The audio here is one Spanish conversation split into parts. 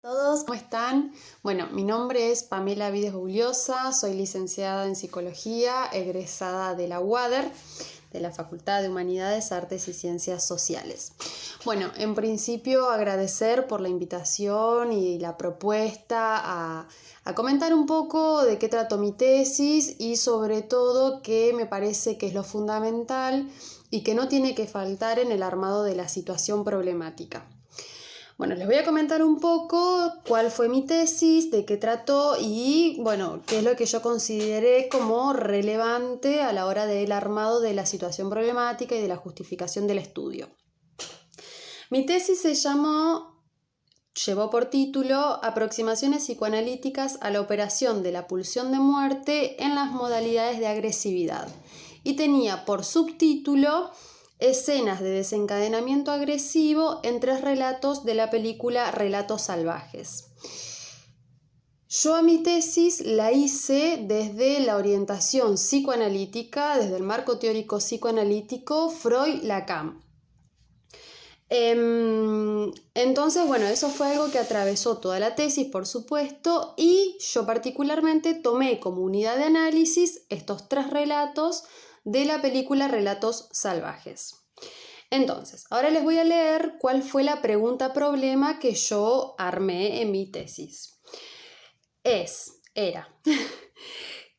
Todos, ¿cómo están? Bueno, mi nombre es Pamela Vides Bugliosa, soy licenciada en Psicología, egresada de la UADER, de la Facultad de Humanidades, Artes y Ciencias Sociales. Bueno, en principio agradecer por la invitación y la propuesta a comentar un poco de qué trato mi tesis y sobre todo qué me parece que es lo fundamental y que no tiene que faltar en el armado de la situación problemática. Bueno, les voy a comentar un poco cuál fue mi tesis, de qué trató y, bueno, qué es lo que yo consideré como relevante a la hora del armado de la situación problemática y de la justificación del estudio. Mi tesis llevó por título Aproximaciones psicoanalíticas a la operación de la pulsión de muerte en las modalidades de agresividad y tenía por subtítulo Escenas de desencadenamiento agresivo en 3 relatos de la película Relatos Salvajes. Yo a mi tesis la hice desde la orientación psicoanalítica, desde el marco teórico psicoanalítico Freud-Lacan. Entonces, bueno, eso fue algo que atravesó toda la tesis, por supuesto, y yo particularmente tomé como unidad de análisis estos 3 relatos de la película Relatos Salvajes. Entonces, ahora les voy a leer cuál fue la pregunta problema que yo armé en mi tesis. Era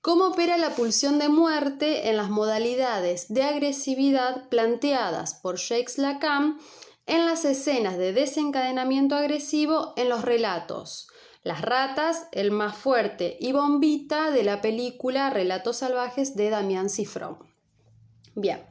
¿cómo opera la pulsión de muerte en las modalidades de agresividad planteadas por Jacques Lacan en las escenas de desencadenamiento agresivo en los relatos Las ratas, El más fuerte y Bombita de la película Relatos Salvajes de Damián Cifrón? Bien,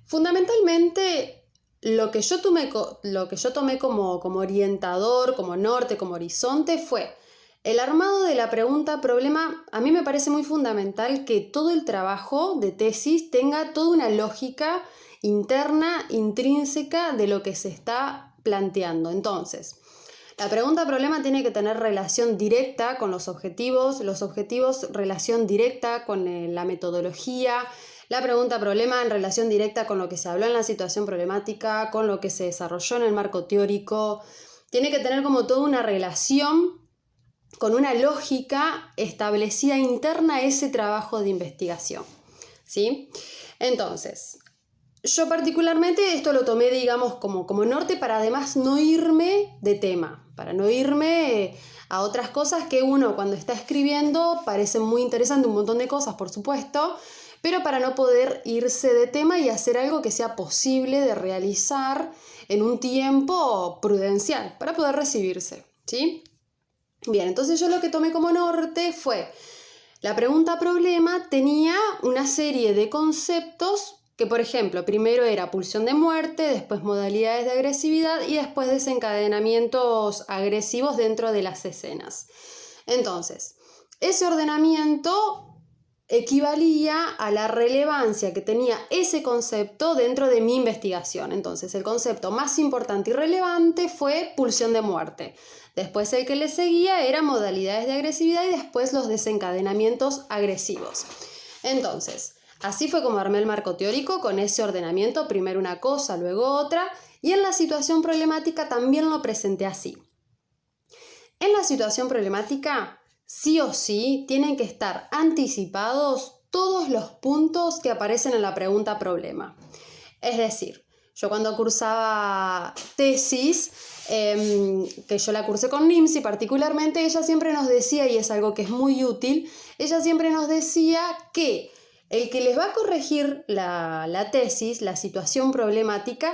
fundamentalmente lo que yo tomé como orientador, como norte, como horizonte fue el armado de la pregunta problema. A mí me parece muy fundamental que todo el trabajo de tesis tenga toda una lógica interna, intrínseca de lo que se está planteando. Entonces, la pregunta problema tiene que tener relación directa con los objetivos relación directa con la metodología. La pregunta problema en relación directa con lo que se habló en la situación problemática, con lo que se desarrolló en el marco teórico. Tiene que tener como toda una relación con una lógica establecida interna a ese trabajo de investigación, ¿sí? Entonces, yo particularmente esto lo tomé, digamos, como norte para además no irme de tema, para no irme a otras cosas que uno cuando está escribiendo parecen muy interesantes, un montón de cosas, por supuesto, pero para no poder irse de tema y hacer algo que sea posible de realizar en un tiempo prudencial para poder recibirse, ¿sí? Bien, entonces yo lo que tomé como norte fue la pregunta problema tenía una serie de conceptos que, por ejemplo, primero era pulsión de muerte, después modalidades de agresividad y después desencadenamientos agresivos dentro de las escenas. Entonces, ese ordenamiento equivalía a la relevancia que tenía ese concepto dentro de mi investigación. Entonces, el concepto más importante y relevante fue pulsión de muerte. Después el que le seguía era modalidades de agresividad y después los desencadenamientos agresivos. Entonces, así fue como armé el marco teórico con ese ordenamiento, primero una cosa, luego otra, y en la situación problemática también lo presenté así. En la situación problemática, sí o sí, tienen que estar anticipados todos los puntos que aparecen en la pregunta problema. Es decir, yo cuando cursaba tesis, que yo la cursé con NIMSY particularmente, ella siempre nos decía, y es algo que es muy útil, ella siempre nos decía que el que les va a corregir la tesis, la situación problemática,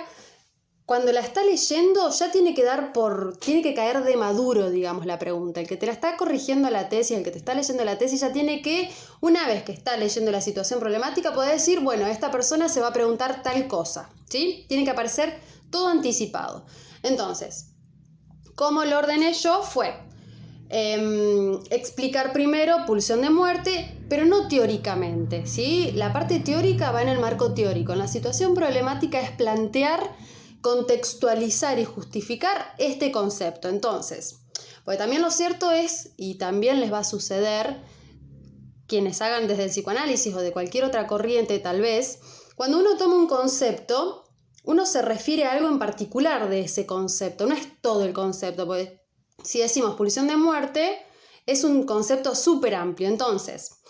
cuando la está leyendo ya tiene que caer de maduro, digamos, la pregunta. El que te la está corrigiendo la tesis, el que te está leyendo la tesis ya tiene que, una vez que está leyendo la situación problemática, poder decir, bueno, esta persona se va a preguntar tal cosa, ¿sí? Tiene que aparecer todo anticipado. Entonces, ¿cómo lo ordené yo? Fue explicar primero pulsión de muerte, pero no teóricamente, ¿sí? La parte teórica va en el marco teórico. En la situación problemática es plantear, contextualizar y justificar este concepto. Entonces, porque también lo cierto es, y también les va a suceder, quienes hagan desde el psicoanálisis o de cualquier otra corriente tal vez, cuando uno toma un concepto, uno se refiere a algo en particular de ese concepto, no es todo el concepto, porque si decimos pulsión de muerte, es un concepto súper amplio. Entonces,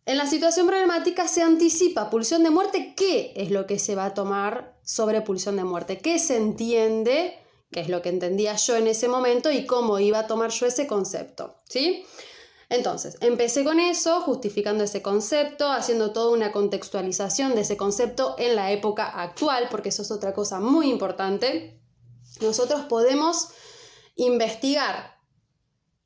en la situación problemática se anticipa pulsión de muerte, ¿qué es lo que se va a tomar sobre pulsión de muerte? ¿Qué se entiende? ¿Qué es lo que entendía yo en ese momento y cómo iba a tomar yo ese concepto? ¿Sí? Entonces, empecé con eso, justificando ese concepto, haciendo toda una contextualización de ese concepto en la época actual, porque eso es otra cosa muy importante. Nosotros podemos investigar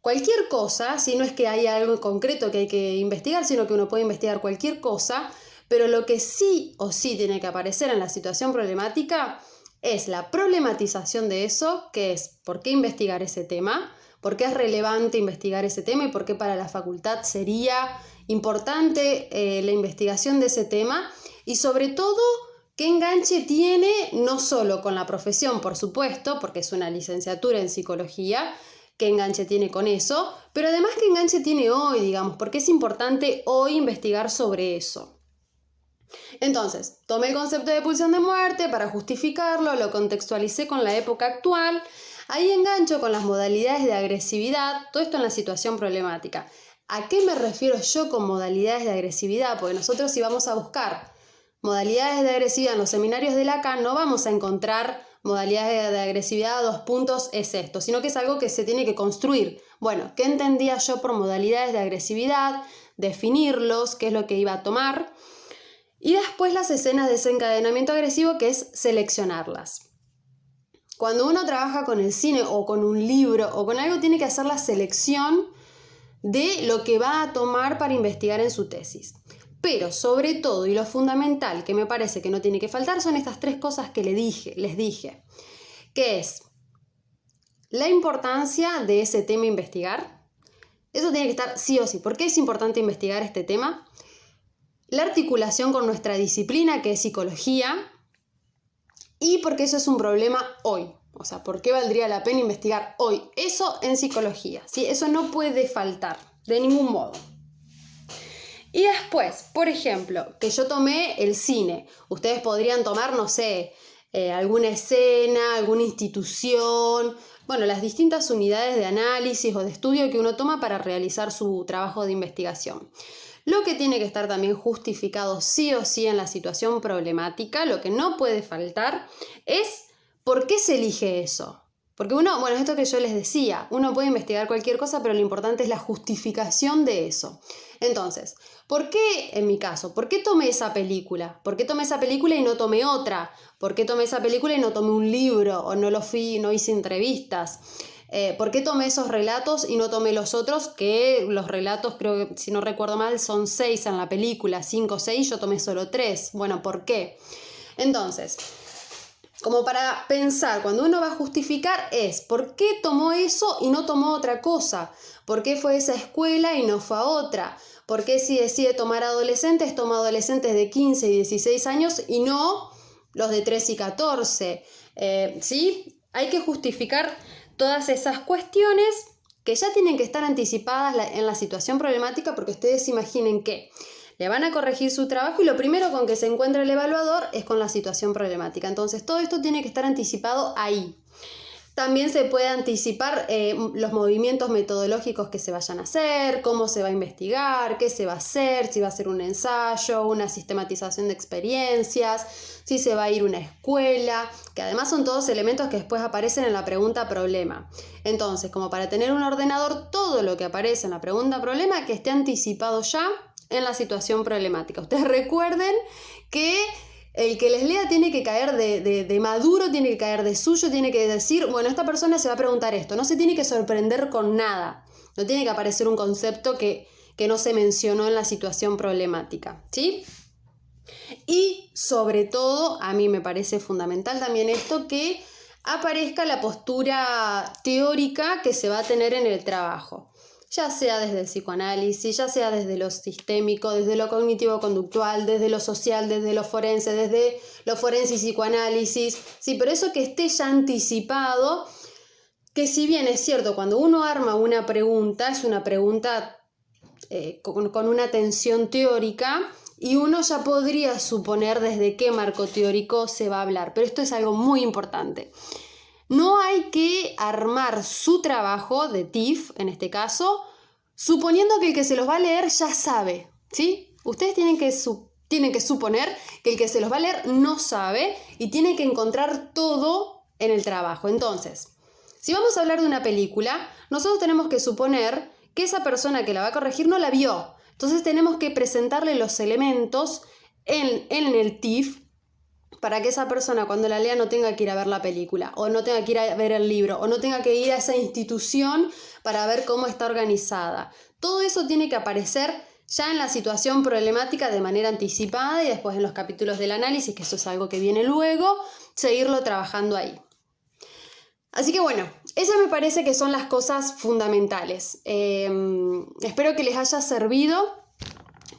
cualquier cosa, si no es que hay algo concreto que hay que investigar, sino que uno puede investigar cualquier cosa, pero lo que sí o sí tiene que aparecer en la situación problemática es la problematización de eso, que es por qué investigar ese tema, por qué es relevante investigar ese tema y por qué para la facultad sería importante la investigación de ese tema, y sobre todo qué enganche tiene no solo con la profesión, por supuesto, porque es una licenciatura en psicología, qué enganche tiene con eso, pero además qué enganche tiene hoy, digamos, porque es importante hoy investigar sobre eso. Entonces, tomé el concepto de pulsión de muerte para justificarlo, lo contextualicé con la época actual, ahí engancho con las modalidades de agresividad, todo esto en la situación problemática. ¿A qué me refiero yo con modalidades de agresividad? Porque nosotros si vamos a buscar modalidades de agresividad en los seminarios de Lacan no vamos a encontrar modalidades de agresividad a 2 puntos es esto, sino que es algo que se tiene que construir. Bueno, ¿qué entendía yo por modalidades de agresividad? Definirlos, qué es lo que iba a tomar. Y después las escenas de desencadenamiento agresivo, que es seleccionarlas. Cuando uno trabaja con el cine o con un libro o con algo, tiene que hacer la selección de lo que va a tomar para investigar en su tesis. Pero sobre todo, y lo fundamental que me parece que no tiene que faltar, son estas 3 cosas que les dije, que es la importancia de ese tema a investigar. Eso tiene que estar sí o sí. ¿Por qué es importante investigar este tema? La articulación con nuestra disciplina, que es psicología, y porque eso es un problema hoy. O sea, ¿por qué valdría la pena investigar hoy? Eso en psicología, ¿sí? Eso no puede faltar, de ningún modo. Y después, por ejemplo, que yo tomé el cine. Ustedes podrían tomar, no sé, alguna escena, alguna institución, bueno, las distintas unidades de análisis o de estudio que uno toma para realizar su trabajo de investigación. Lo que tiene que estar también justificado sí o sí en la situación problemática, lo que no puede faltar, es por qué se elige eso. Porque uno, bueno, esto que yo les decía, uno puede investigar cualquier cosa, pero lo importante es la justificación de eso. Entonces, ¿por qué, en mi caso, por qué tomé esa película? ¿Por qué tomé esa película y no tomé otra? ¿Por qué tomé esa película y no tomé un libro? ¿O no hice entrevistas? ¿Por qué tomé esos relatos y no tomé los otros? Que los relatos, creo que si no recuerdo mal, son 6 en la película, 5 o 6, yo tomé solo 3. Bueno, ¿por qué? Entonces, como para pensar, cuando uno va a justificar es ¿por qué tomó eso y no tomó otra cosa? ¿Por qué fue a esa escuela y no fue a otra? ¿Por qué si decide tomar adolescentes, toma adolescentes de 15 y 16 años y no los de 13 y 14? ¿Sí? Hay que justificar todas esas cuestiones que ya tienen que estar anticipadas en la situación problemática, porque ustedes imaginen que le van a corregir su trabajo y lo primero con que se encuentra el evaluador es con la situación problemática. Entonces todo esto tiene que estar anticipado ahí. También se puede anticipar los movimientos metodológicos que se vayan a hacer, cómo se va a investigar, qué se va a hacer, si va a ser un ensayo, una sistematización de experiencias, si se va a ir a una escuela, que además son todos elementos que después aparecen en la pregunta problema. Entonces, como para tener un ordenador, todo lo que aparece en la pregunta problema que esté anticipado ya en la situación problemática. Ustedes recuerden que el que les lea tiene que caer de maduro, tiene que caer de suyo, tiene que decir, bueno, esta persona se va a preguntar esto, no se tiene que sorprender con nada, no tiene que aparecer un concepto que no se mencionó en la situación problemática, ¿sí? Y sobre todo, a mí me parece fundamental también esto, que aparezca la postura teórica que se va a tener en el trabajo. Ya sea desde el psicoanálisis, ya sea desde lo sistémico, desde lo cognitivo-conductual, desde lo social, desde lo forense y psicoanálisis. Sí, pero eso que esté ya anticipado, que si bien es cierto, cuando uno arma una pregunta, es una pregunta con una tensión teórica, y uno ya podría suponer desde qué marco teórico se va a hablar, pero esto es algo muy importante. No hay que armar su trabajo de TIF, en este caso, suponiendo que el que se los va a leer ya sabe, ¿sí? Ustedes tienen que suponer que el que se los va a leer no sabe y tiene que encontrar todo en el trabajo. Entonces, si vamos a hablar de una película, nosotros tenemos que suponer que esa persona que la va a corregir no la vio. Entonces tenemos que presentarle los elementos en el TIF para que esa persona cuando la lea no tenga que ir a ver la película, o no tenga que ir a ver el libro, o no tenga que ir a esa institución para ver cómo está organizada. Todo eso tiene que aparecer ya en la situación problemática de manera anticipada y después en los capítulos del análisis, que eso es algo que viene luego, seguirlo trabajando ahí. Así que bueno, esas me parece que son las cosas fundamentales. Espero que les haya servido.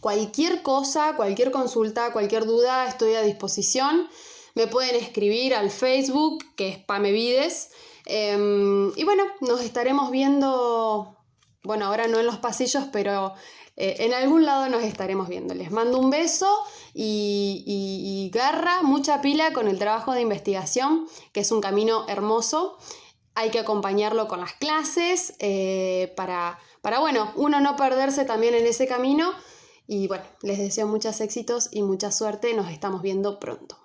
Cualquier cosa, cualquier consulta, cualquier duda, estoy a disposición. Me pueden escribir al Facebook, que es Pamevides. Y bueno, nos estaremos viendo, bueno, ahora no en los pasillos, pero en algún lado nos estaremos viendo. Les mando un beso y garra, mucha pila con el trabajo de investigación, que es un camino hermoso. Hay que acompañarlo con las clases para bueno, uno no perderse también en ese camino. Y bueno, les deseo muchos éxitos y mucha suerte. Nos estamos viendo pronto.